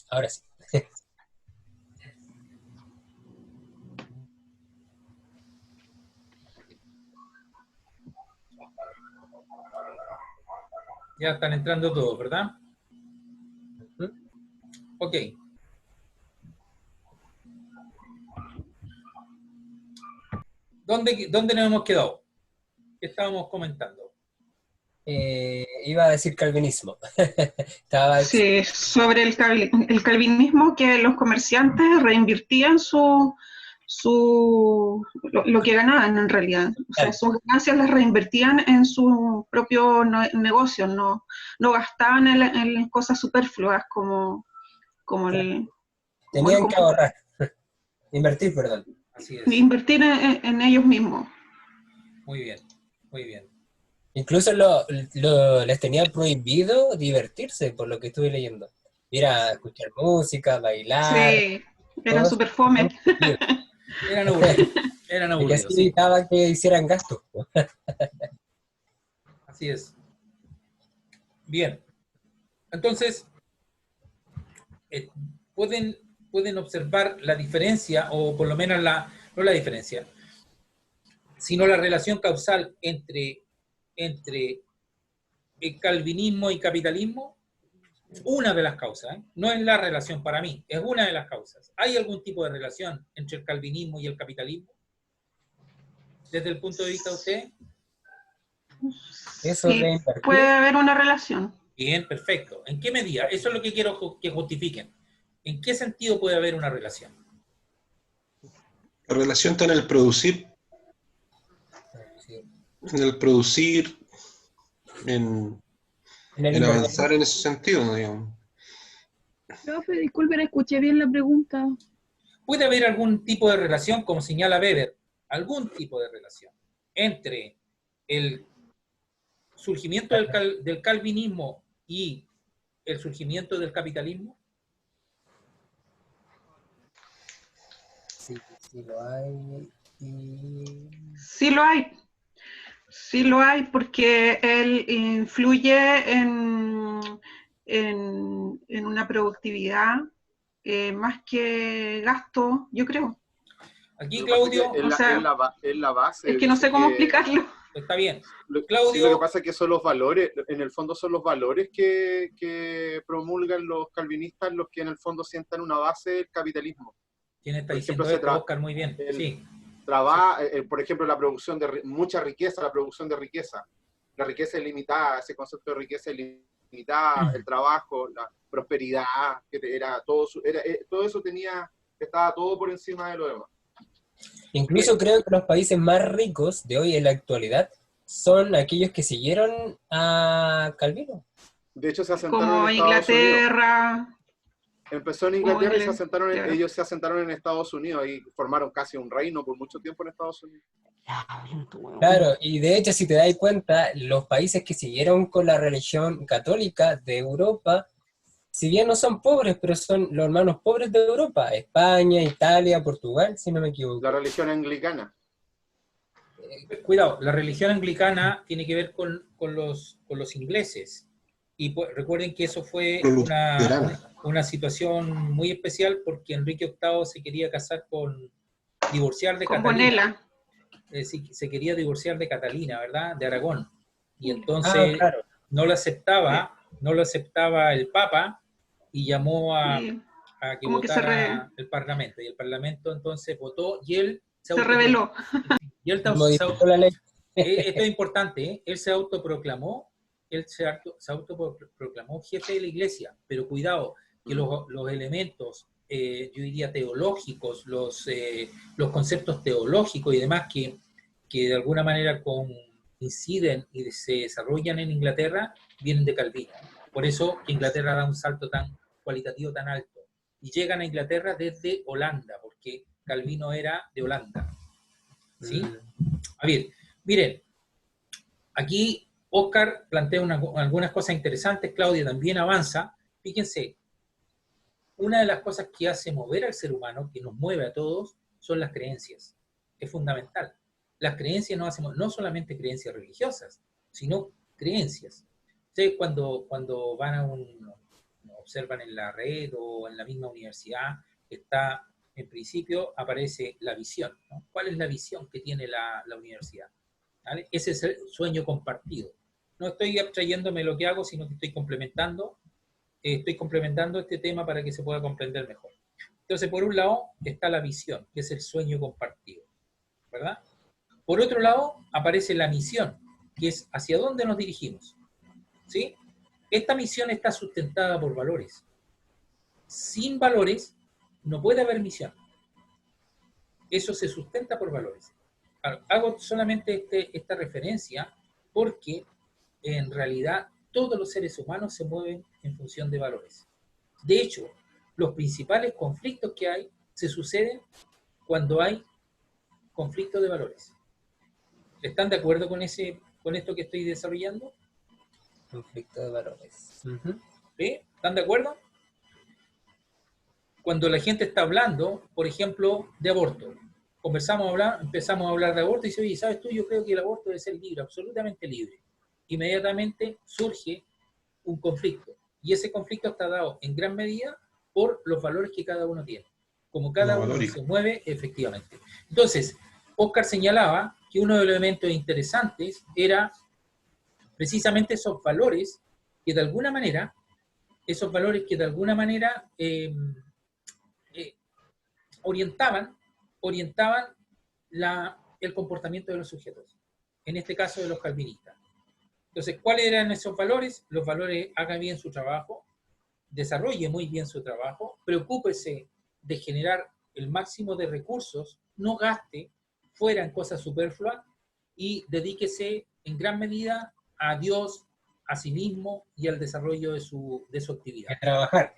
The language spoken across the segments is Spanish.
Ahora sí. Ya están entrando todos, ¿verdad? Ok. ¿Dónde nos hemos quedado? ¿Qué estábamos comentando? Iba a decir calvinismo. Estaba Sí, sobre el calvinismo, que los comerciantes reinvirtían lo que ganaban en realidad. O sea, sus ganancias las reinvertían en su propio negocio, no gastaban en cosas superfluas como tenían que ahorrar. Invertir, perdón. Así es. invertir en ellos mismos. Muy bien, muy bien. Incluso les tenían prohibido divertirse, por lo que estuve leyendo. Ir a escuchar música, bailar, Sí, eran todo eso. súper fome. Eran aburridos. Eran Porque así aburridos, sí. evitaba que hicieran gastos. Así es. Bien. Entonces, eh, pueden, pueden observar la diferencia, o por lo menos no la diferencia, sino la relación causal entre el calvinismo y capitalismo. Una de las causas, ¿eh? No es la relación para mí, es una de las causas. ¿Hay algún tipo de relación entre el calvinismo y el capitalismo? Desde el punto de vista de usted. Eso de Sí, invertir. puede haber una relación. Bien, perfecto. ¿En qué medida? Eso es lo que quiero que justifiquen. ¿En qué sentido puede haber una relación? La relación está en el producir, Sí. en En avanzar en ese sentido, digamos. Profe, disculpe, no escuché bien la pregunta. ¿Puede haber algún tipo de relación, como señala Weber, algún tipo de relación entre el surgimiento del calvinismo y el surgimiento del capitalismo? Sí, sí lo hay. Sí lo hay. Sí lo hay porque él influye en una productividad más que gasto, yo creo. Aquí, Claudio, es O sea, la base. es que no sé cómo explicarlo. está bien. Sí, lo que Claudio, pasa es que son los valores, en el fondo son los valores que promulgan los calvinistas los que en el fondo sientan una base del capitalismo. ¿quién está Por ejemplo, diciendo esto? Oscar, muy bien. Sí. por ejemplo, la producción de mucha riqueza, la producción de riqueza. La riqueza ilimitada, ese concepto de riqueza ilimitada, el trabajo, la prosperidad, todo eso estaba todo por encima de lo demás. Incluso creo que los países más ricos de hoy en la actualidad son aquellos que siguieron a Calvino. De hecho, se asentaron Como en Estados Unidos. Inglaterra. Empezó en Inglaterra y Inglaterra. ellos se asentaron en Estados Unidos y formaron casi un reino por mucho tiempo en Estados Unidos. Claro, y de hecho, si te das cuenta, los países que siguieron con la religión católica de Europa, si bien no son pobres, pero son los hermanos pobres de Europa, España, Italia, Portugal, si no me equivoco. La religión anglicana. Cuidado, la religión anglicana tiene que ver con los ingleses. Y pues, recuerden que eso fue una situación muy especial porque Enrique VIII se quería casar divorciar de Con Catalina. Bonela. Se quería divorciar de Catalina, ¿verdad? De Aragón. Y entonces claro. no lo aceptaba el Papa y llamó a que como votara el Parlamento. Y el Parlamento entonces votó y él se rebeló. Y él Modificó la ley. esto es importante, ¿eh? Él se autoproclamó jefe de la iglesia, pero cuidado, que los elementos, yo diría teológicos, los conceptos teológicos y demás que de alguna manera inciden y se desarrollan en Inglaterra, vienen de Calvino. Por eso que Inglaterra da un salto tan cualitativo tan alto. Y llegan a Inglaterra desde Holanda, porque Calvino era de Holanda. ¿Sí? A ver, miren, aquí Oscar plantea algunas cosas interesantes, Claudia también avanza. Fíjense, una de las cosas que hace mover al ser humano, que nos mueve a todos, son las creencias. Es fundamental. Las creencias nos hacen, no solamente creencias religiosas, sino creencias. Ustedes cuando van observan en la red o en la misma universidad, está, en principio, aparece la visión, ¿no? ¿Cuál es la visión que tiene la universidad? ¿Vale? Ese es el sueño compartido. No estoy abstrayéndome lo que hago, sino que estoy complementando este tema para que se pueda comprender mejor. Entonces, por un lado está la visión, que es el sueño compartido, ¿verdad? Por otro lado, aparece la misión, que es hacia dónde nos dirigimos, ¿sí? Esta misión está sustentada por valores. Sin valores, no puede haber misión. Eso se sustenta por valores. Hago solamente esta referencia porque en realidad todos los seres humanos se mueven en función de valores. De hecho, los principales conflictos que hay se suceden cuando hay conflicto de valores. ¿Están de acuerdo con esto que estoy desarrollando? Conflicto de valores. ¿Sí? ¿Están de acuerdo? Cuando la gente está hablando, por ejemplo, de aborto, empezamos a hablar de aborto y dice, oye, ¿sabes tú? Yo creo que el aborto debe ser libre, absolutamente libre. Inmediatamente surge un conflicto. Y ese conflicto está dado en gran medida por los valores que cada uno tiene. Como cada uno se mueve, efectivamente. Entonces, Oscar señalaba que uno de los elementos interesantes era precisamente esos valores que de alguna manera, orientaban el comportamiento de los sujetos. En este caso de los calvinistas. Entonces, ¿cuáles eran esos valores? Los valores: haga bien su trabajo, desarrolle muy bien su trabajo, preocúpese de generar el máximo de recursos, no gaste fuera en cosas superfluas y dedíquese en gran medida a Dios, a sí mismo y al desarrollo de su actividad. A trabajar.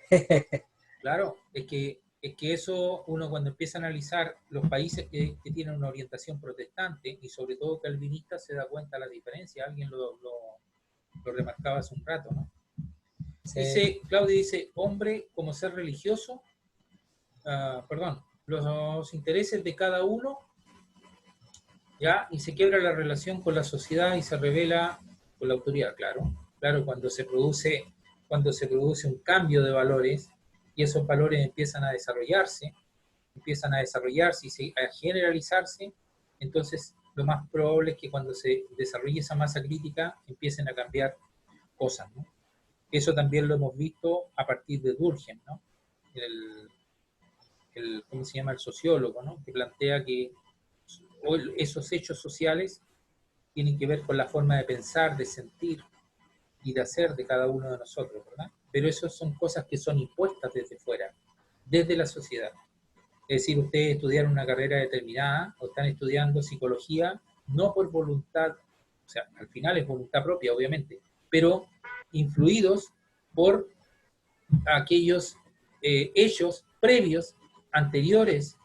Claro, es que eso, uno cuando empieza a analizar los países que tienen una orientación protestante y sobre todo calvinista, se da cuenta de la diferencia. Alguien lo remarcaba hace un rato, ¿no? Sí. Claudia dice, hombre como ser religioso, los intereses de cada uno, ¿ya? Y se quiebra la relación con la sociedad y se revela con la autoridad, claro, cuando se produce un cambio de valores y esos valores empiezan a desarrollarse y a generalizarse, entonces lo más probable es que cuando se desarrolle esa masa crítica empiecen a cambiar cosas, ¿no? Eso también lo hemos visto a partir de Durkheim, ¿no? ¿Cómo se llama? El sociólogo, ¿no? Que plantea que esos hechos sociales tienen que ver con la forma de pensar, de sentir y de hacer de cada uno de nosotros, ¿verdad? Pero eso son cosas que son impuestas desde fuera, desde la sociedad. Es decir, ustedes estudiaron una carrera determinada o están estudiando psicología no por voluntad, o sea, al final es voluntad propia, obviamente, pero influidos por aquellos hechos previos, anteriores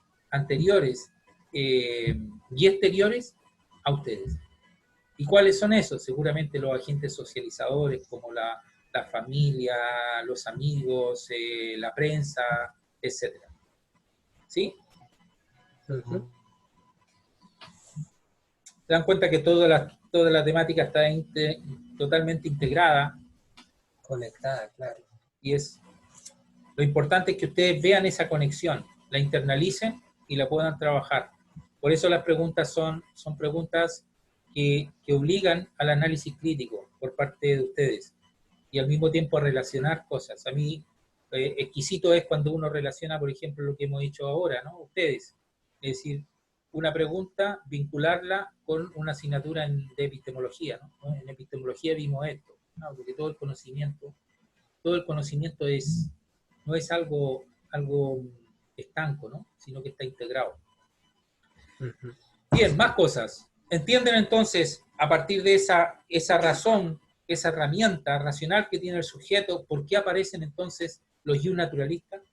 y exteriores a ustedes. ¿Y cuáles son esos? Seguramente los agentes socializadores como la familia, los amigos, la prensa, etc. ¿Sí? Uh-huh. Se dan cuenta que toda la temática está totalmente integrada. Conectada, claro. Y lo importante es que ustedes vean esa conexión, la internalicen y la puedan trabajar. Por eso las preguntas son preguntas que obligan al análisis crítico por parte de ustedes y al mismo tiempo a relacionar cosas. A mí, exquisito es cuando uno relaciona, por ejemplo, lo que hemos dicho ahora, ¿no? Ustedes. Es decir, una pregunta, vincularla con una asignatura de epistemología, ¿no? En epistemología vimos esto, ¿no? Porque todo el conocimiento no es algo estanco, ¿no? Sino que está integrado. Uh-huh. Bien, más cosas. ¿Entienden entonces, a partir de esa razón, esa herramienta racional que tiene el sujeto, por qué aparecen entonces los naturalistas?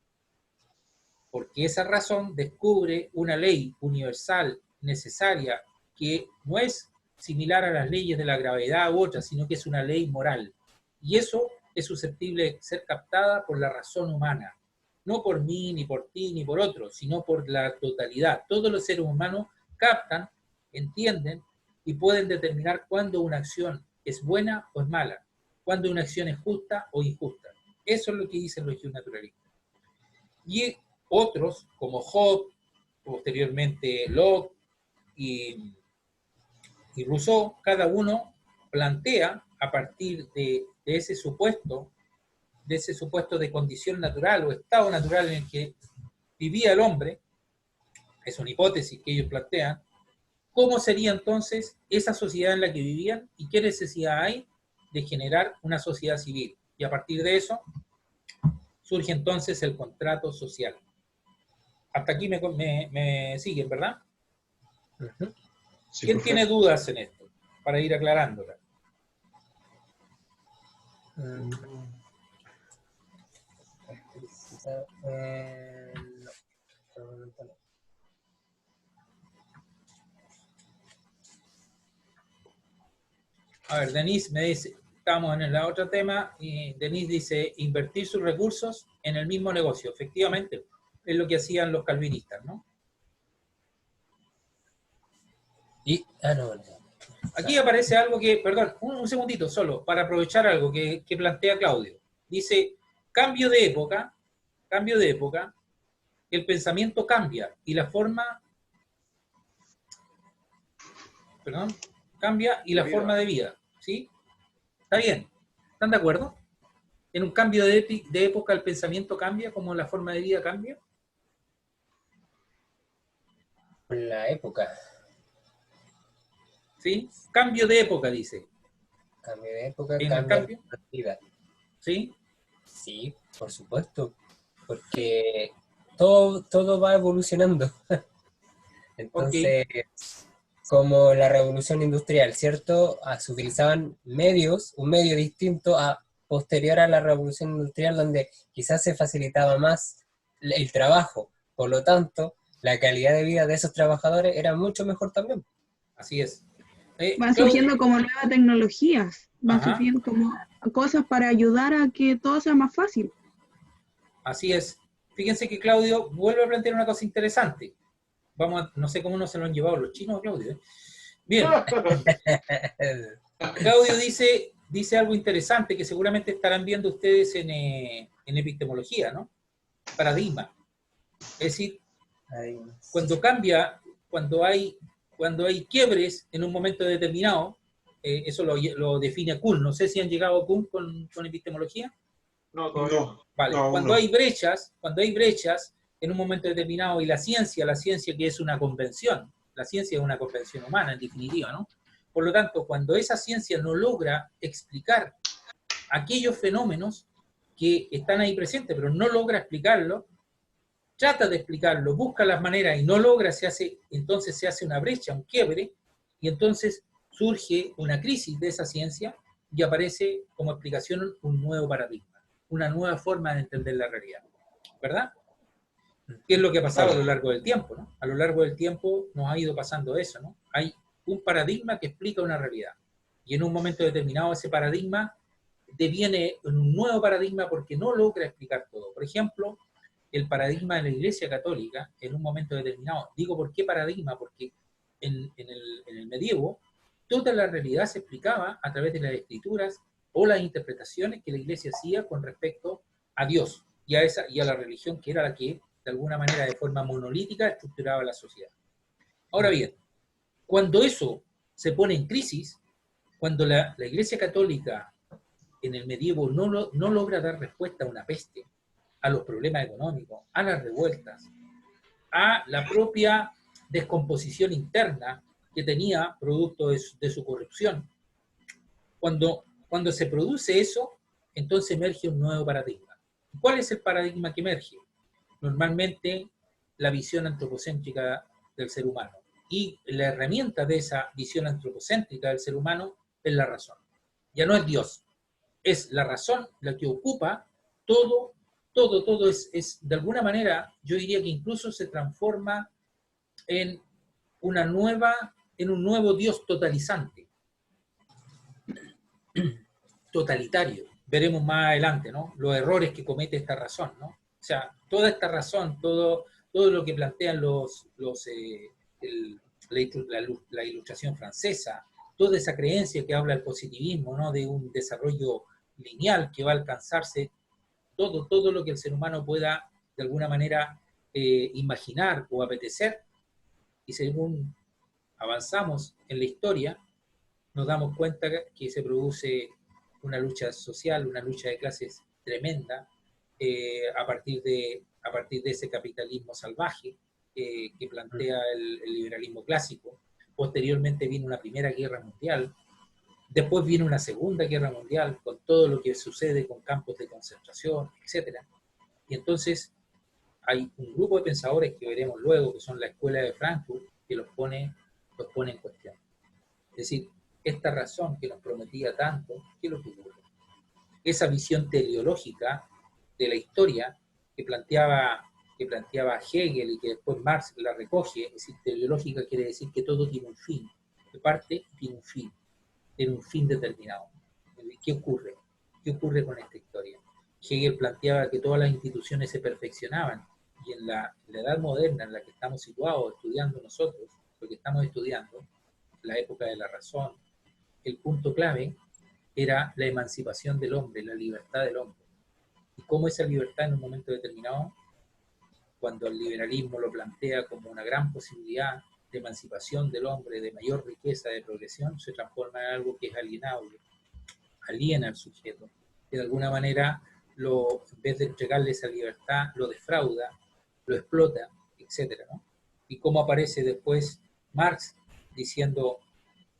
Porque esa razón descubre una ley universal, necesaria, que no es similar a las leyes de la gravedad u otras, sino que es una ley moral. Y eso es susceptible de ser captada por la razón humana. No por mí, ni por ti, ni por otros, sino por la totalidad. Todos los seres humanos captan, entienden y pueden determinar cuándo una acción es buena o es mala, cuándo una acción es justa o injusta. Eso es lo que dicen los naturalistas. Y otros, como Hobbes, posteriormente Locke y Rousseau, cada uno plantea a partir de ese supuesto de condición natural o estado natural en el que vivía el hombre, es una hipótesis que ellos plantean, cómo sería entonces esa sociedad en la que vivían y qué necesidad hay de generar una sociedad civil. Y a partir de eso surge entonces el contrato social. Hasta aquí me siguen, ¿verdad? Ujú. Sí, ¿Quién profe. tiene dudas en esto? Para ir aclarándola. Mm. No, por el momento no. A ver, Denise me dice, estamos en el otro tema, y Denise dice, invertir sus recursos en el mismo negocio. Efectivamente, es lo que hacían los calvinistas, ¿no? No. Aquí aparece algo que, perdón, un segundito solo, para aprovechar algo que plantea Claudio. Dice, cambio de época, el pensamiento cambia y la forma, cambia y la forma de vida, ¿sí? ¿Está bien? ¿Están de acuerdo? En un cambio de época el pensamiento cambia como la forma de vida cambia. Por la época. ¿Sí? Cambio de época, dice. Cambio de época, ¿En el cambia cambio? la vida. ¿Sí? Sí, por supuesto. Porque todo va evolucionando. Entonces, como la revolución industrial, ¿cierto? Se utilizaban un medio distinto a posterior a la revolución industrial, donde quizás se facilitaba más el trabajo. Por lo tanto, la calidad de vida de esos trabajadores era mucho mejor también. Así es. Van surgiendo como nuevas tecnologías, van Ajá. surgiendo como cosas para ayudar a que todo sea más fácil. Así es. Fíjense que Claudio vuelve a plantear una cosa interesante. No sé cómo no se lo han llevado los chinos a Claudio. Bien. Claudio dice algo interesante que seguramente estarán viendo ustedes en epistemología, ¿no? Paradigma. Es decir, cuando hay quiebres en un momento determinado, eso lo define Kuhn. No sé si han llegado a Kuhn con epistemología. No, todavía no. Vale, No, cuando hay brechas en un momento determinado, y la ciencia que es una convención, la ciencia es una convención humana en definitiva, ¿no? Por lo tanto, cuando esa ciencia no logra explicar aquellos fenómenos que están ahí presentes, pero no logra explicarlo, trata de explicarlo, busca las maneras y no logra, entonces se hace una brecha, un quiebre, y entonces surge una crisis de esa ciencia y aparece como explicación un nuevo paradigma, una nueva forma de entender la realidad, ¿verdad? ¿Qué es lo que ha pasado a lo largo del tiempo, ¿no? A lo largo del tiempo nos ha ido pasando eso, ¿no? Hay un paradigma que explica una realidad, y en un momento determinado ese paradigma deviene en un nuevo paradigma porque no logra explicar todo. Por ejemplo, el paradigma de la Iglesia Católica en un momento determinado. Digo, ¿por qué paradigma? Porque en el medievo toda la realidad se explicaba a través de las escrituras o las interpretaciones que la Iglesia hacía con respecto a Dios y a la religión, que era la que, de alguna manera, de forma monolítica, estructuraba la sociedad. Ahora bien, cuando eso se pone en crisis, cuando la Iglesia Católica en el medievo no logra dar respuesta a una peste, a los problemas económicos, a las revueltas, a la propia descomposición interna que tenía producto de su corrupción. Cuando se produce eso, entonces emerge un nuevo paradigma. ¿Cuál es el paradigma que emerge? Normalmente la visión antropocéntrica del ser humano. Y la herramienta de esa visión antropocéntrica del ser humano es la razón. Ya no es Dios, es la razón la que ocupa todo es de alguna manera, yo diría que incluso se transforma en un nuevo Dios totalizante, totalitario. Veremos más adelante, ¿no? Los errores que comete esta razón, ¿no? O sea, toda esta razón, todo lo que plantean la Ilustración francesa, toda esa creencia que habla el positivismo, ¿no? De un desarrollo lineal que va a alcanzarse todo lo que el ser humano pueda de alguna manera imaginar o apetecer, y según avanzamos en la historia, nos damos cuenta que se produce una lucha social, una lucha de clases tremenda, a partir de ese capitalismo salvaje que plantea el liberalismo clásico. Posteriormente vino una Primera Guerra Mundial, después viene una Segunda Guerra Mundial, con todo lo que sucede con campos de concentración, etc. Y entonces hay un grupo de pensadores que veremos luego, que son la Escuela de Frankfurt, que los pone en cuestión. Es decir, esta razón que nos prometía tanto, ¿qué es lo que ocurre? Esa visión teleológica de la historia que planteaba Hegel y que después Marx la recoge, es decir, teleológica quiere decir que todo tiene un fin, que parte tiene un fin determinado. ¿Qué ocurre? ¿Qué ocurre con esta historia? Hegel planteaba que todas las instituciones se perfeccionaban, y en la edad moderna en la que estamos situados estudiando nosotros, lo que estamos estudiando, la época de la razón, el punto clave era la emancipación del hombre, la libertad del hombre. Y cómo esa libertad en un momento determinado, cuando el liberalismo lo plantea como una gran posibilidad de emancipación del hombre, de mayor riqueza, de progresión, se transforma en algo que es alienable, aliena al sujeto, que de alguna manera, en vez de entregarle esa libertad, lo defrauda, lo explota, etc., ¿no? Y cómo aparece después Marx diciendo,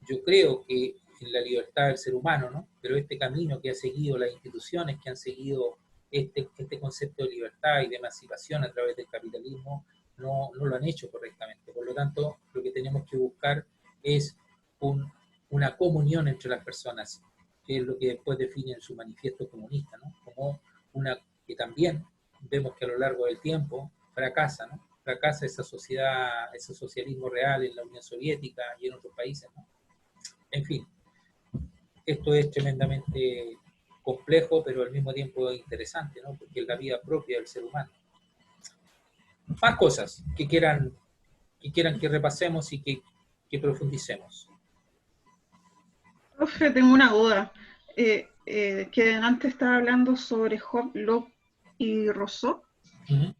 yo creo que en la libertad del ser humano, ¿no? Pero este camino que ha seguido las instituciones, que han seguido este concepto de libertad y de emancipación a través del capitalismo, no lo han hecho correctamente. Por lo tanto, lo que tenemos que buscar es una comunión entre las personas, que es lo que después define en su manifiesto comunista, ¿no? Como que también vemos que a lo largo del tiempo fracasa, ¿no? Fracasa esa sociedad, ese socialismo real en la Unión Soviética y en otros países, ¿no? En fin, esto es tremendamente complejo, pero al mismo tiempo interesante, ¿no? Porque es la vida propia del ser humano. Más cosas que quieran que repasemos y que profundicemos. Profe, tengo una duda. Que antes estaba hablando sobre Hobbes, Locke y Rousseau. Uh-huh.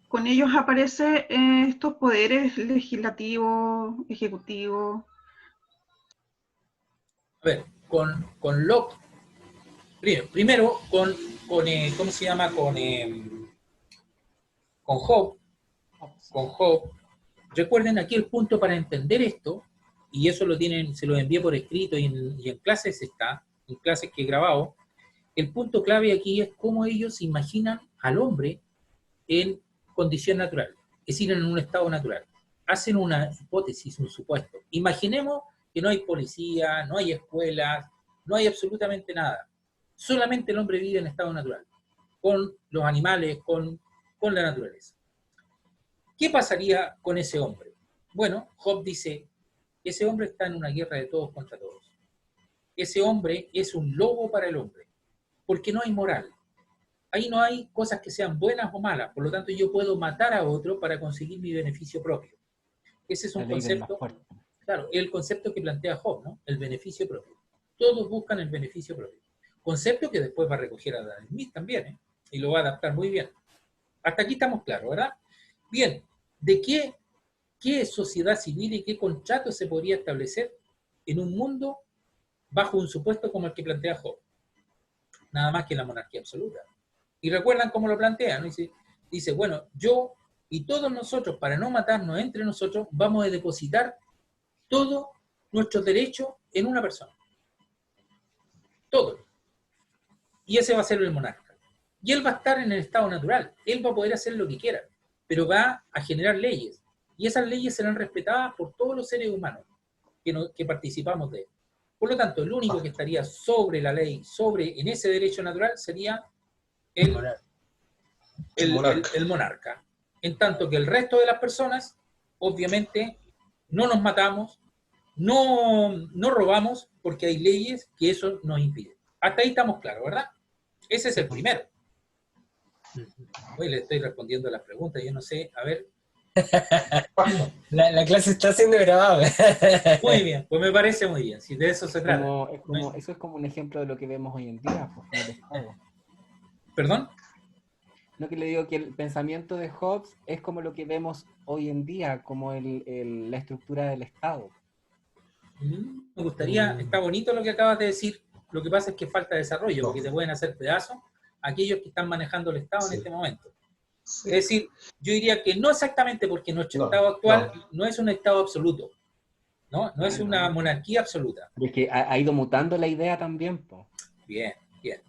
Con ellos aparecen estos poderes legislativos, ejecutivos. A ver, con Locke, primero con ¿cómo se llama? Con Hobbes. Con Hobbes. Recuerden aquí el punto para entender esto, y eso se lo envié por escrito y en clases está, en clases que he grabado. El punto clave aquí es cómo ellos imaginan al hombre en condición natural, es decir, en un estado natural. Hacen una hipótesis, un supuesto. Imaginemos que no hay policía, no hay escuelas, no hay absolutamente nada. Solamente el hombre vive en estado natural, con los animales, con la naturaleza. ¿Qué pasaría con ese hombre? Bueno, Hobbes dice, ese hombre está en una guerra de todos contra todos. Ese hombre es un lobo para el hombre, porque no hay moral. Ahí no hay cosas que sean buenas o malas, por lo tanto yo puedo matar a otro para conseguir mi beneficio propio. Ese es un concepto, claro, el concepto que plantea Hobbes, ¿no? El beneficio propio. Todos buscan el beneficio propio. Concepto que después va a recoger a Adam Smith también, ¿eh? Y lo va a adaptar muy bien. Hasta aquí estamos claros, ¿verdad? Bien, ¿de qué sociedad civil y qué contrato se podría establecer en un mundo bajo un supuesto como el que plantea Hobbes? Nada más que la monarquía absoluta. Y recuerdan cómo lo plantea, ¿no? Dice, bueno, yo y todos nosotros, para no matarnos entre nosotros, vamos a depositar todos nuestros derechos en una persona. Todos. Y ese va a ser el monarca. Y él va a estar en el estado natural. Él va a poder hacer lo que quiera, pero va a generar leyes. Y esas leyes serán respetadas por todos los seres humanos que participamos de él. Por lo tanto, el único que estaría sobre la ley, en ese derecho natural, sería el monarca. En tanto que el resto de las personas, obviamente, no nos matamos, no robamos, porque hay leyes que eso nos impide. Hasta ahí estamos claros, ¿verdad? Ese es el primero. Hoy le estoy respondiendo a las preguntas, yo no sé, a ver. La clase está siendo grabada. Muy bien, pues me parece muy bien, si de eso se trata. Eso es como un ejemplo de lo que vemos hoy en día, pues, en el Estado. ¿Perdón? Lo que le digo, que el pensamiento de Hobbes es como lo que vemos hoy en día, como la estructura del Estado. Me gustaría, está bonito lo que acabas de decir, lo que pasa es que falta desarrollo, porque te pueden hacer pedazos aquellos que están manejando el Estado en este momento. Sí. Es decir, yo diría que no exactamente porque nuestro Estado actual no es un Estado absoluto, no es una monarquía absoluta. Porque ha ido mutando la idea también, po. Bien, bien.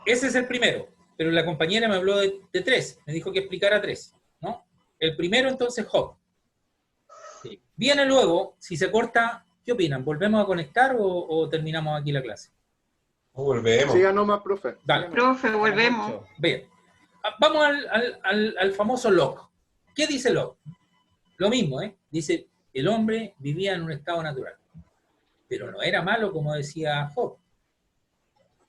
Ese es el primero, pero la compañera me habló de tres, me dijo que explicara tres, ¿no? El primero entonces Hobbes. Sí. Viene luego, si se corta, ¿qué opinan? ¿Volvemos a conectar o terminamos aquí la clase? Volvemos. Siga nomás, profe. Dale. Profe, volvemos. Bien. Vamos al famoso Locke. ¿Qué dice Locke? Lo mismo, ¿eh? Dice, el hombre vivía en un estado natural. Pero no era malo, como decía Hobbes.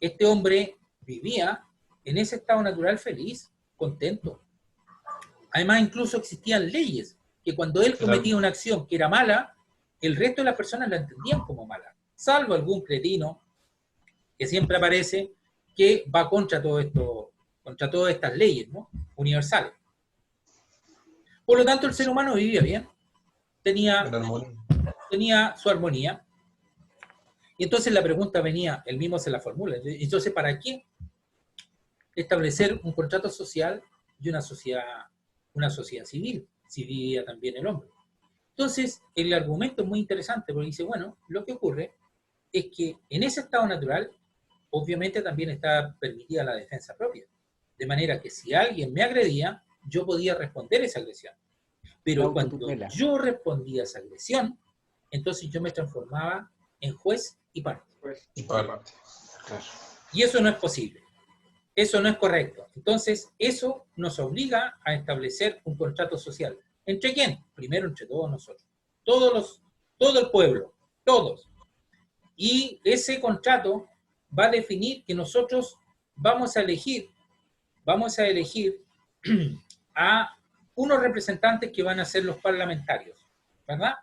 Este hombre vivía en ese estado natural feliz, contento. Además, incluso existían leyes que cuando él cometía una acción que era mala, el resto de las personas la entendían como mala. Salvo algún cretino que siempre aparece, que va contra todo esto, contra todas estas leyes, ¿no? Universales. Por lo tanto, el ser humano vivía bien, tenía su armonía, y entonces la pregunta venía, él mismo se la formula, entonces, ¿para qué establecer un contrato social y una sociedad civil, si vivía también el hombre? Entonces, el argumento es muy interesante, porque dice, bueno, lo que ocurre es que en ese estado natural, obviamente también está permitida la defensa propia. De manera que si alguien me agredía, yo podía responder esa agresión. Pero cuando yo respondía a esa agresión, entonces yo me transformaba en juez y parte. Claro. Y eso no es posible. Eso no es correcto. Entonces, eso nos obliga a establecer un contrato social. ¿Entre quién? Primero entre todos nosotros. Todo el pueblo. Todos. Y ese contrato va a definir que nosotros vamos a elegir a unos representantes que van a ser los parlamentarios, ¿verdad?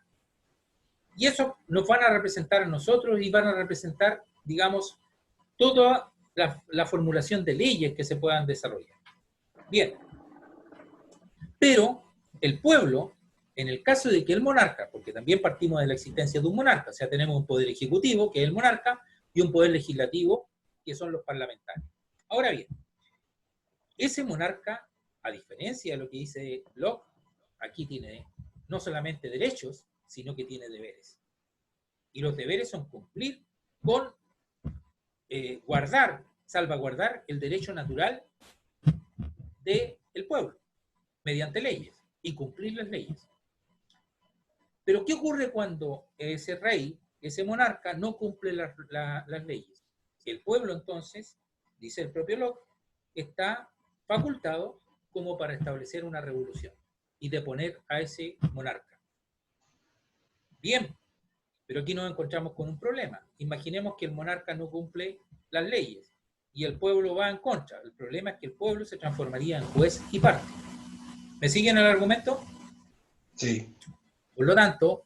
Y eso nos van a representar a nosotros y van a representar, digamos, toda la formulación de leyes que se puedan desarrollar. Bien. Pero el pueblo, en el caso de que el monarca, porque también partimos de la existencia de un monarca, o sea, tenemos un poder ejecutivo, que es el monarca, y un poder legislativo, que son los parlamentarios. Ahora bien, ese monarca, a diferencia de lo que dice Locke, aquí tiene no solamente derechos, sino que tiene deberes. Y los deberes son cumplir con salvaguardar el derecho natural del pueblo, mediante leyes, y cumplir las leyes. Pero ¿qué ocurre cuando ese rey, ese monarca, no cumple las leyes? El pueblo entonces, dice el propio Locke, está facultado como para establecer una revolución y deponer a ese monarca. Bien, pero aquí nos encontramos con un problema. Imaginemos que el monarca no cumple las leyes y el pueblo va en contra. El problema es que el pueblo se transformaría en juez y parte. ¿Me siguen el argumento? Sí. Por lo tanto,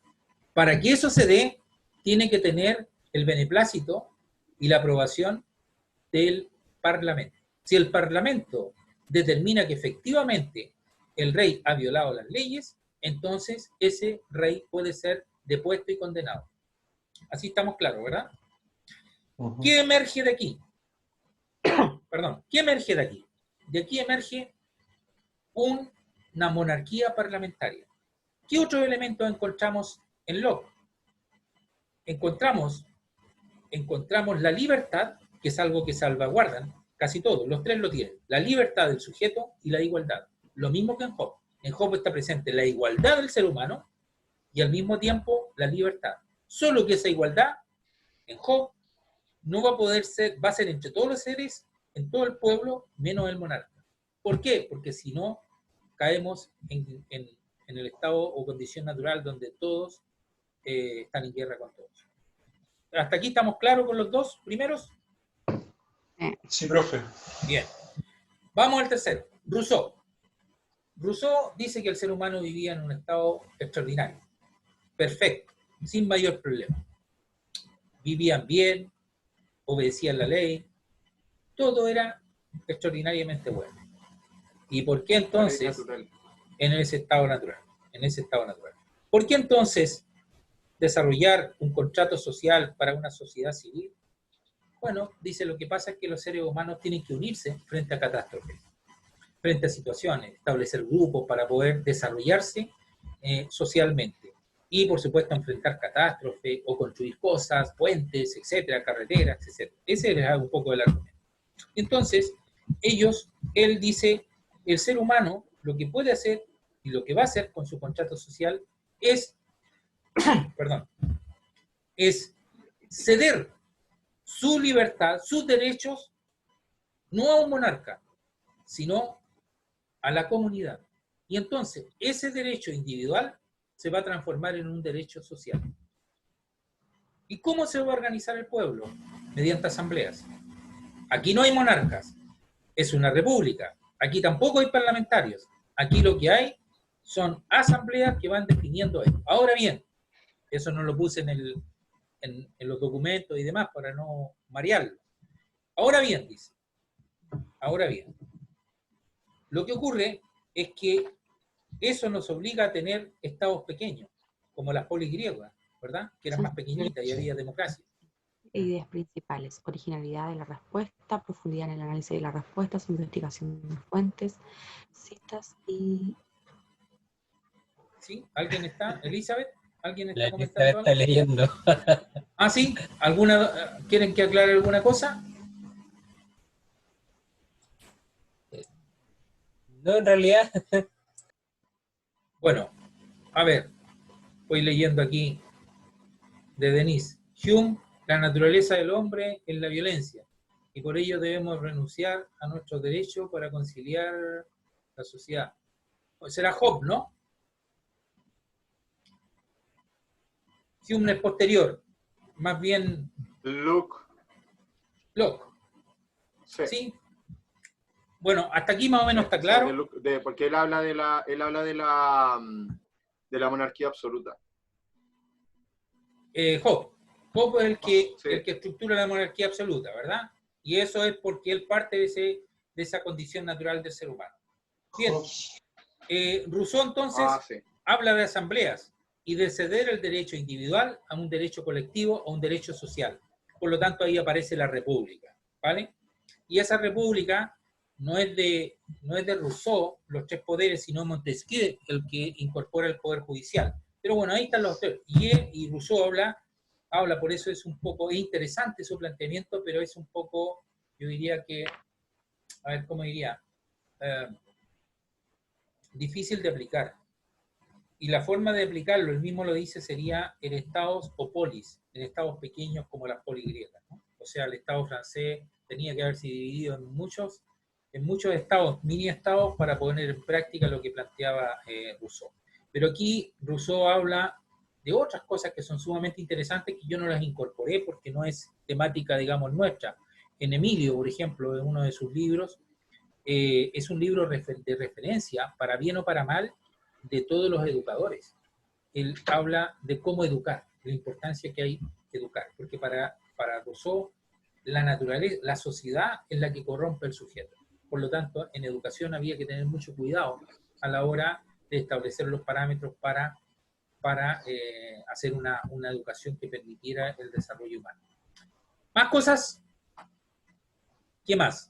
para que eso se dé, tiene que tener el beneplácito y la aprobación del Parlamento. Si el Parlamento determina que efectivamente el rey ha violado las leyes, entonces ese rey puede ser depuesto y condenado. Así estamos claros, ¿verdad? Uh-huh. ¿Qué emerge de aquí? Perdón, ¿qué emerge de aquí? De aquí emerge una monarquía parlamentaria. ¿Qué otros elementos encontramos en Locke? Encontramos la libertad, que es algo que salvaguardan casi todos, los tres lo tienen, la libertad del sujeto y la igualdad. Lo mismo que en Hobbes. En Hobbes está presente la igualdad del ser humano y al mismo tiempo la libertad. Solo que esa igualdad en Hobbes no va a poder ser, va a ser entre todos los seres, en todo el pueblo, menos el monarca. ¿Por qué? Porque si no, caemos en el estado o condición natural donde todos están en guerra con todos. ¿Hasta aquí estamos claros con los dos primeros? Sí, profe. Bien. Vamos al tercero. Rousseau. Rousseau dice que el ser humano vivía en un estado extraordinario. Perfecto. Sin mayor problema. Vivían bien, obedecían la ley. Todo era extraordinariamente bueno. ¿Y por qué entonces en ese estado natural? ¿Por qué entonces desarrollar un contrato social para una sociedad civil? Bueno, dice, lo que pasa es que los seres humanos tienen que unirse frente a catástrofes, frente a situaciones, establecer grupos para poder desarrollarse socialmente. Y, por supuesto, enfrentar catástrofes o construir cosas, puentes, etcétera, carreteras, etcétera. Ese era un poco el argumento. Entonces, él dice, el ser humano lo que puede hacer y lo que va a hacer con su contrato social es, es ceder su libertad, sus derechos, no a un monarca, sino a la comunidad. Y entonces, ese derecho individual se va a transformar en un derecho social. ¿Y cómo se va a organizar el pueblo? Mediante asambleas. Aquí no hay monarcas, es una república. Aquí tampoco hay parlamentarios. Aquí lo que hay son asambleas que van definiendo esto. Ahora bien, eso no lo puse en los documentos y demás para no marearlo. Ahora bien, dice, lo que ocurre es que eso nos obliga a tener estados pequeños, como las polis griegas, ¿verdad? Que eran más pequeñitas y había democracia. Ideas principales: originalidad de la respuesta, profundidad en el análisis de las respuestas, investigación de fuentes, citas y... ¿Sí? ¿Alguien está? ¿Elizabeth? ¿Alguien está Elizabeth comentando está algo? leyendo. ¿Ah, sí? ¿Quieren que aclare alguna cosa? No, en realidad. Bueno, a ver, voy leyendo aquí de Denise. Hume, la naturaleza del hombre es la violencia, y por ello debemos renunciar a nuestros derechos para conciliar la sociedad. Pues será Hobbes, ¿no? Hume es posterior, más bien Locke. ¿Sí? Bueno, hasta aquí más o menos está claro. Porque él habla de la monarquía absoluta. Hobbes es el que Sí. estructura la monarquía absoluta, ¿verdad? Y eso es porque él parte de esa condición natural del ser humano. Bien, Rousseau entonces habla de asambleas y de ceder el derecho individual a un derecho colectivo o un derecho social. Por lo tanto, ahí aparece la república, ¿vale? Y esa república no es de Rousseau, los tres poderes, sino Montesquieu, el que incorpora el poder judicial. Pero bueno, ahí están los tres. Y Rousseau habla, por eso es un poco, es interesante su planteamiento, pero es un poco, yo diría que, a ver, ¿cómo diría? Difícil de aplicar. Y la forma de aplicarlo, él mismo lo dice, sería en estados o polis, en estados pequeños como las polis griegas, ¿no? O sea, el estado francés tenía que haberse dividido en muchos estados, mini estados, para poner en práctica lo que planteaba Rousseau. Pero aquí Rousseau habla de otras cosas que son sumamente interesantes, que yo no las incorporé porque no es temática, digamos, nuestra. En Emilio, por ejemplo, en uno de sus libros, es un libro de referencia, para bien o para mal, de todos los educadores. Él habla de cómo educar, la importancia que hay de educar, porque para Rousseau, la naturaleza, la sociedad es la que corrompe el sujeto. Por lo tanto, en educación había que tener mucho cuidado a la hora de establecer los parámetros para hacer una educación que permitiera el desarrollo humano. ¿Más cosas? ¿Qué más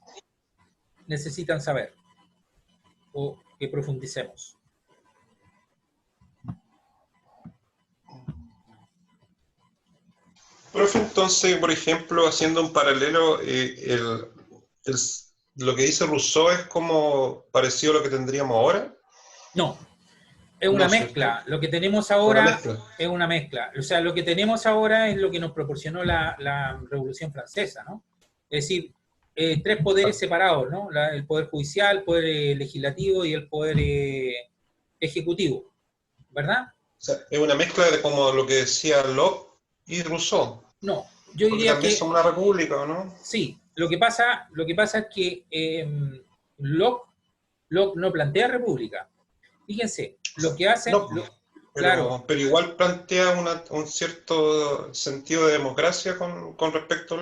necesitan saber o que profundicemos? Profe, entonces, por ejemplo, haciendo un paralelo, lo que dice Rousseau es como parecido a lo que tendríamos ahora. No, es una mezcla. Lo que tenemos ahora es una mezcla. O sea, lo que tenemos ahora es lo que nos proporcionó la Revolución Francesa, ¿no? Es decir, tres poderes separados, ¿no? El poder judicial, el poder legislativo y el poder ejecutivo, ¿verdad? O sea, es una mezcla de como lo que decía Locke y Rousseau. No, yo porque diría también que... son una república, ¿o no? Sí, lo que pasa es que Locke no plantea república. Fíjense, lo que hace... No, claro, pero igual plantea un cierto sentido de democracia con respecto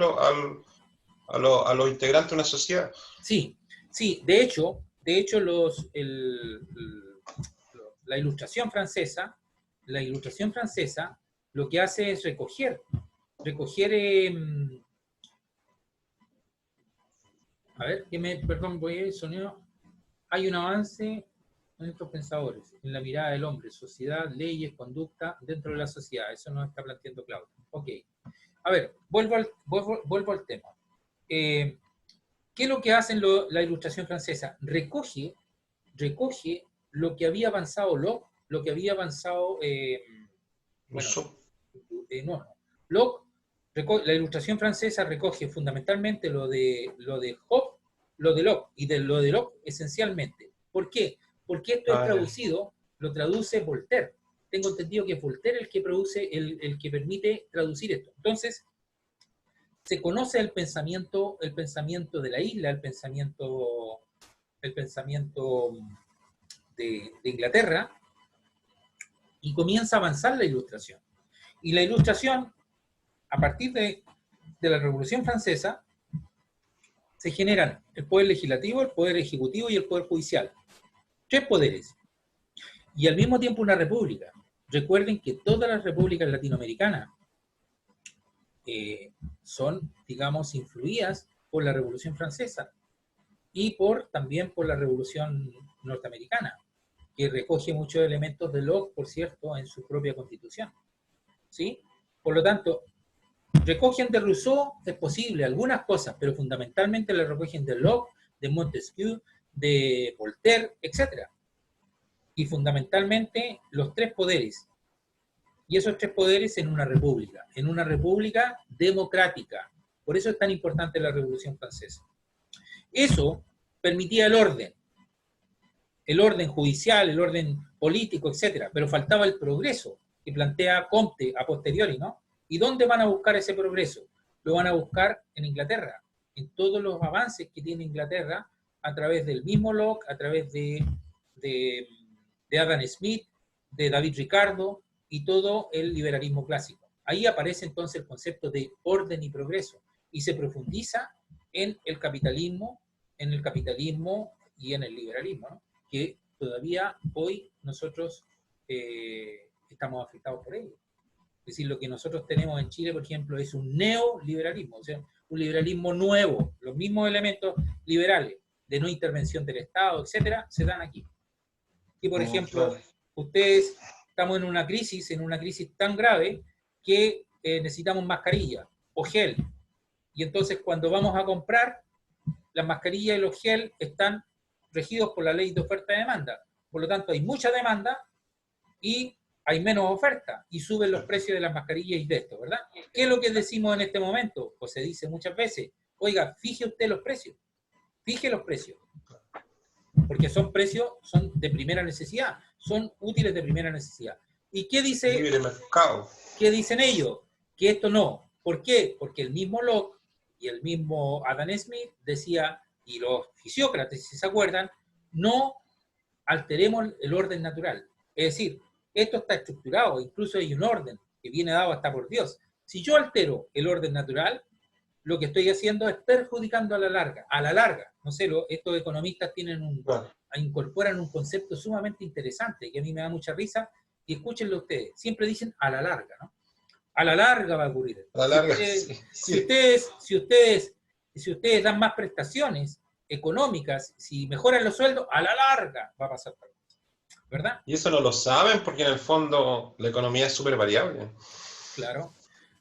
a los integrantes de una sociedad. Sí, sí, de hecho la ilustración francesa lo que hace es recoger, a ver, perdón, voy a ir el sonido. Hay un avance en estos pensadores, en la mirada del hombre, sociedad, leyes, conducta dentro de la sociedad. Eso nos está planteando Claudio. Ok. A ver, vuelvo al tema. ¿Qué es lo que hace la ilustración francesa? Recoge lo que había avanzado Locke, lo que había avanzado... Locke, la ilustración francesa recoge fundamentalmente lo de Hobbes, lo de Locke, y lo de Locke esencialmente. ¿Por qué? Porque esto es traducido, lo traduce Voltaire. Tengo entendido que es Voltaire el que produce, el que permite traducir esto. Entonces, se conoce el pensamiento de la isla, el pensamiento de Inglaterra, y comienza a avanzar la ilustración. Y la ilustración, a partir de la Revolución Francesa, se generan el poder legislativo, el poder ejecutivo y el poder judicial. 3 poderes. Y al mismo tiempo una república. Recuerden que todas las repúblicas latinoamericanas son, digamos, influidas por la Revolución Francesa y también por la Revolución Norteamericana, que recoge muchos elementos de Locke, por cierto, en su propia Constitución. ¿Sí? Por lo tanto, recogen de Rousseau, es posible, algunas cosas, pero fundamentalmente la recogen de Locke, de Montesquieu, de Voltaire, etc. Y fundamentalmente los 3 poderes. Y esos 3 poderes en una república democrática. Por eso es tan importante la Revolución Francesa. Eso permitía el orden judicial, el orden político, etc. Pero faltaba el progreso, que plantea Comte a posteriori, ¿no? ¿Y dónde van a buscar ese progreso? Lo van a buscar en Inglaterra, en todos los avances que tiene Inglaterra, a través del mismo Locke, a través de Adam Smith, de David Ricardo, y todo el liberalismo clásico. Ahí aparece entonces el concepto de orden y progreso, y se profundiza en el capitalismo y en el liberalismo, ¿no? Que todavía hoy nosotros estamos afectados por ello. Es decir, lo que nosotros tenemos en Chile, por ejemplo, es un neoliberalismo, o sea, un liberalismo nuevo, los mismos elementos liberales de no intervención del Estado, etcétera, se dan aquí. Y, por ejemplo, ustedes... Estamos en una crisis tan grave que necesitamos mascarilla o gel. Y entonces cuando vamos a comprar, las mascarillas y los gel están regidos por la ley de oferta y demanda. Por lo tanto, hay mucha demanda y hay menos oferta. Y suben los precios de las mascarillas y de esto, ¿verdad? ¿Qué es lo que decimos en este momento? Pues se dice muchas veces, oiga, fije usted los precios. Fije los precios. Porque son precios, son de primera necesidad, son útiles de primera necesidad. ¿Y qué dicen ellos? Que esto no. ¿Por qué? Porque el mismo Locke y el mismo Adam Smith decía, y los fisiócratas, si se acuerdan, no alteremos el orden natural. Es decir, esto está estructurado, incluso hay un orden que viene dado hasta por Dios. Si yo altero el orden natural, lo que estoy haciendo es perjudicando a la larga. No sé, estos economistas incorporan un concepto sumamente interesante, que a mí me da mucha risa, y escúchenlo ustedes. Siempre dicen a la larga, ¿no? A la larga va a ocurrir. A la larga, si ustedes dan más prestaciones económicas, si mejoran los sueldos, a la larga va a pasar tal cosa, ¿verdad? Y eso no lo saben porque en el fondo la economía es súper variable. Claro.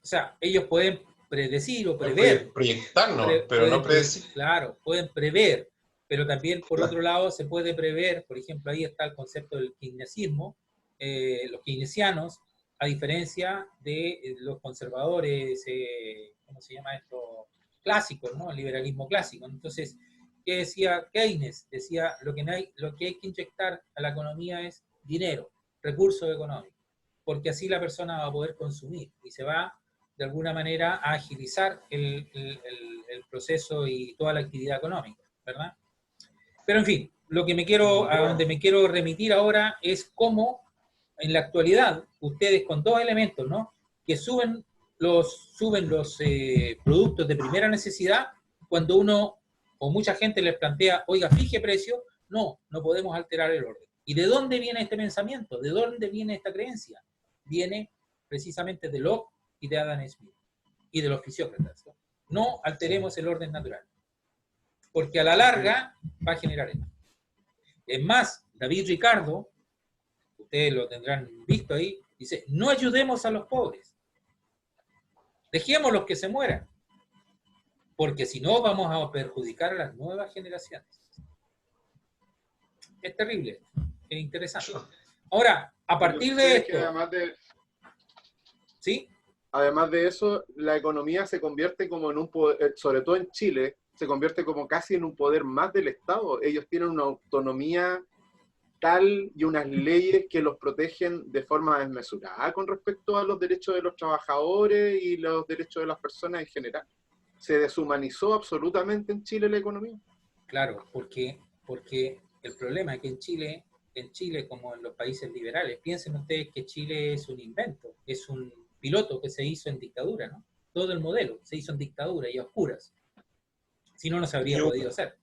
O sea, ellos pueden predecir o prever. Proyectarnos, pero no predecir. Claro, pueden prever, pero también por otro lado se puede prever, por ejemplo, ahí está el concepto del keynesianismo, los keynesianos, a diferencia de los conservadores, ¿cómo se llama esto? Clásicos, ¿no? El liberalismo clásico. Entonces, ¿qué decía Keynes? Decía, lo que hay que inyectar a la economía es dinero, recursos económicos, porque así la persona va a poder consumir y se va de alguna manera a agilizar el proceso y toda la actividad económica, ¿verdad? Pero en fin, a donde me quiero remitir ahora es cómo en la actualidad ustedes con 2 elementos, ¿no? Que suben los productos de primera necesidad, cuando uno o mucha gente les plantea, oiga, fije precio, no podemos alterar el orden. ¿Y de dónde viene este pensamiento? ¿De dónde viene esta creencia? Viene precisamente de Locke y de Adam Smith y de los fisiócratas. No alteremos el orden natural, porque a la larga va a generar esto. Es más, David Ricardo, ustedes lo tendrán visto ahí, dice, no ayudemos a los pobres, dejémoslos que se mueran, porque si no vamos a perjudicar a las nuevas generaciones. Es terrible, es interesante. Ahora, a partir de esto... ¿Sí? Además de eso, la economía se convierte como en un poder, sobre todo en Chile, se convierte como casi en un poder más del Estado. Ellos tienen una autonomía tal y unas leyes que los protegen de forma desmesurada con respecto a los derechos de los trabajadores y los derechos de las personas en general. Se deshumanizó absolutamente en Chile la economía. Claro, porque el problema es que en Chile, como en los países liberales, piensen ustedes que Chile es un invento, es un piloto que se hizo en dictadura, ¿no? Todo el modelo se hizo en dictadura y a oscuras. Si no, no se habría podido hacer.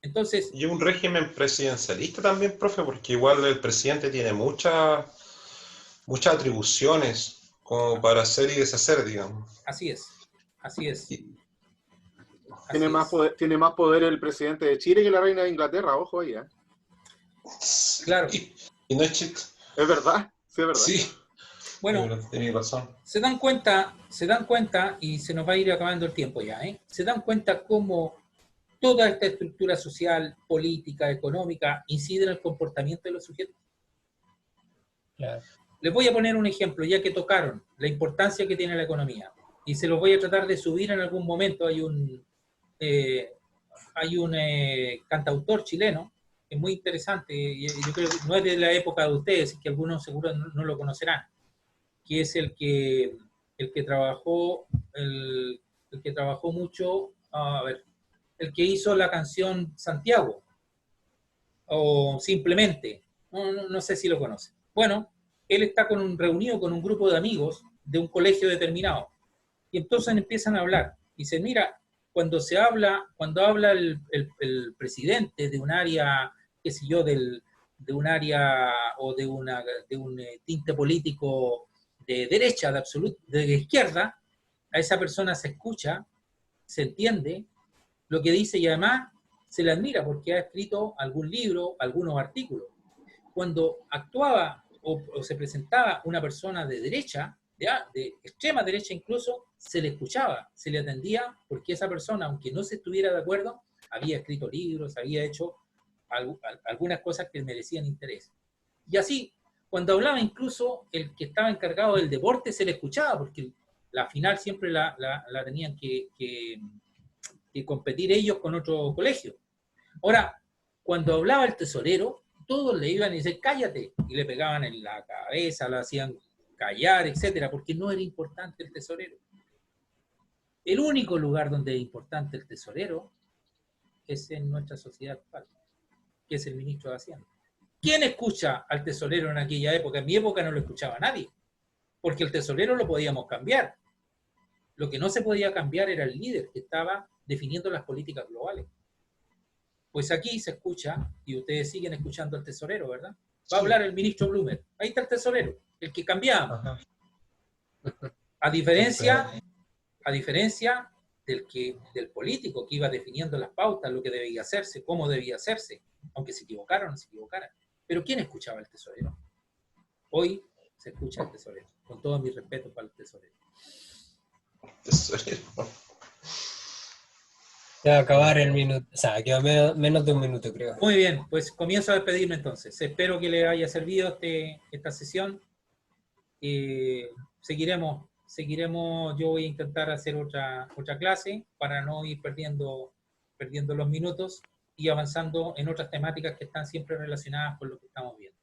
Entonces... Y un régimen presidencialista también, profe, porque igual el presidente tiene muchas atribuciones como para hacer y deshacer, digamos. Así es, así es. Tiene más poder el presidente de Chile que la reina de Inglaterra, ojo ahí, ¿eh? Claro. Y no es chiste. Es verdad, sí, es verdad. Sí. Bueno, tenés razón. se dan cuenta, y se nos va a ir acabando el tiempo ya, ¿eh? Se dan cuenta cómo toda esta estructura social, política, económica, incide en el comportamiento de los sujetos. Claro. Les voy a poner un ejemplo, ya que tocaron la importancia que tiene la economía, y se los voy a tratar de subir en algún momento. Hay un cantautor chileno, que es muy interesante, y yo creo que no es de la época de ustedes, que algunos seguro no lo conocerán, que es el que trabajó mucho, el que hizo la canción Santiago, o Simplemente, no sé si lo conocen. Bueno, él está reunido con un grupo de amigos de un colegio determinado, y entonces empiezan a hablar, y dicen, mira, cuando habla el presidente de un área, qué sé yo, de un área o de un tinte político de derecha, de izquierda, a esa persona se escucha, se entiende lo que dice y además se le admira porque ha escrito algún libro, algunos artículos. Cuando actuaba o se presentaba una persona de derecha, de extrema derecha incluso, se le escuchaba, se le atendía, porque esa persona, aunque no se estuviera de acuerdo, había escrito libros, había hecho algunas cosas que merecían interés. Y así, cuando hablaba incluso el que estaba encargado del deporte, se le escuchaba, porque la final siempre la tenían que competir ellos con otro colegio. Ahora, cuando hablaba el tesorero, todos le iban y decían, cállate, y le pegaban en la cabeza, lo hacían callar, etcétera, porque no era importante el tesorero. El único lugar donde es importante el tesorero es en nuestra sociedad actual, que es el ministro de Hacienda. ¿Quién escucha al tesorero en aquella época? En mi época no lo escuchaba nadie, porque el tesorero lo podíamos cambiar. Lo que no se podía cambiar era el líder que estaba definiendo las políticas globales. Pues aquí se escucha, y ustedes siguen escuchando al tesorero, ¿verdad? Va a hablar el ministro Blumer. Ahí está el tesorero, el que cambiamos. A diferencia del político que iba definiendo las pautas, lo que debía hacerse, cómo debía hacerse, aunque se equivocara o no se equivocara. Pero ¿quién escuchaba al tesorero? Hoy se escucha al tesorero, con todo mi respeto para el tesorero. Ya va a acabar el minuto, o sea, queda menos de un minuto, creo. Muy bien, pues comienzo a despedirme entonces. Espero que les haya servido esta sesión. Seguiremos, yo voy a intentar hacer otra clase para no ir perdiendo los minutos y avanzando en otras temáticas que están siempre relacionadas con lo que estamos viendo.